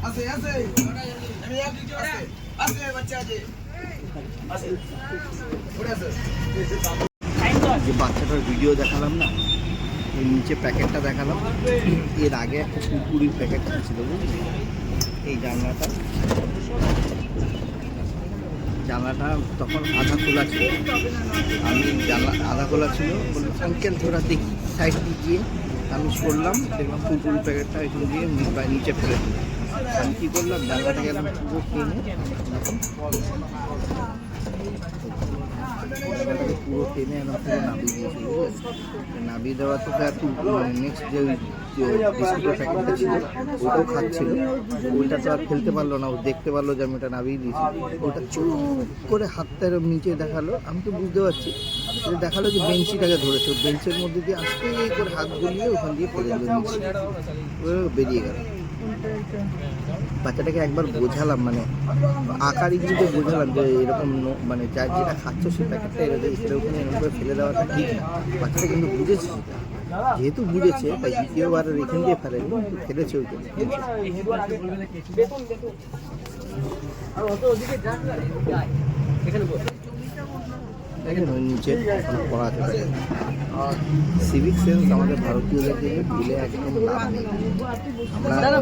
আছে আছে আমি এক দিকে আছে আছে বাচ্চা আছে আছে ওরে আছে যে বাচ্চাটার ভিডিও দেখালাম না, এর নিচে প্যাকেটটা দেখালাম, এর আগে একটা কুরকুরির প্যাকেট ছিল বুঝলি। এই জানলাটা তখন আধা খোলা ছিল, আমি জানলা আধা খোলা ছিল, বললাম আঙ্কেল তোরা দেখি সাইড দিয়ে আমি সরলাম, দেখলাম কুরকুরি প্যাকেটটা এখান দিয়ে নিচে ফেলে দিল। আমি কী করলাম, জানলাটা গেলাম পুরো টেনে পুরো টেনে একদম পুরো নামিয়ে দিয়েছিল, নামিয়ে দেওয়া তো নেক্সট যে বিস্কুটের প্যাকেটটা ছিল ওটাও খাচ্ছিল, ওইটা তো আর ফেলতে পারলো না, ও দেখতে পারলো যে আমি ওটা নামিয়ে দিয়েছি, ওটা চুপ করে হাতটা এরকম নিচে দেখালো, আমি তো বুঝতে পারছি, দেখালো যে বেঞ্চিটাকে ধরেছে, বেঞ্চের মধ্যে দিয়ে আস্তে করে হাত গলিয়ে ওখান দিয়ে ফেলে দিল নিচে, বেরিয়ে গেল। বাচ্চাটাকে একবার বোঝালাম, মানে আকার ইঙ্গিতে বোঝালাম যে এরকম মানে যার যেটা খাচ্ছ সেই প্যাকেটটা এর ওখানে এরকম করে ফেলে দেওয়াটা ঠিক না। বাচ্চাটা কিন্তু বুঝেছে, যেহেতু বুঝেছে তাই দ্বিতীয়বার এখান দিয়ে ফেলেনি, ফেলেছে ওই নিচে পড়া আছে। সিভিক সেন্স আমাদের ভারতীয়দেরকে ভুলে একদম লাভ নেই, আমরা জানি।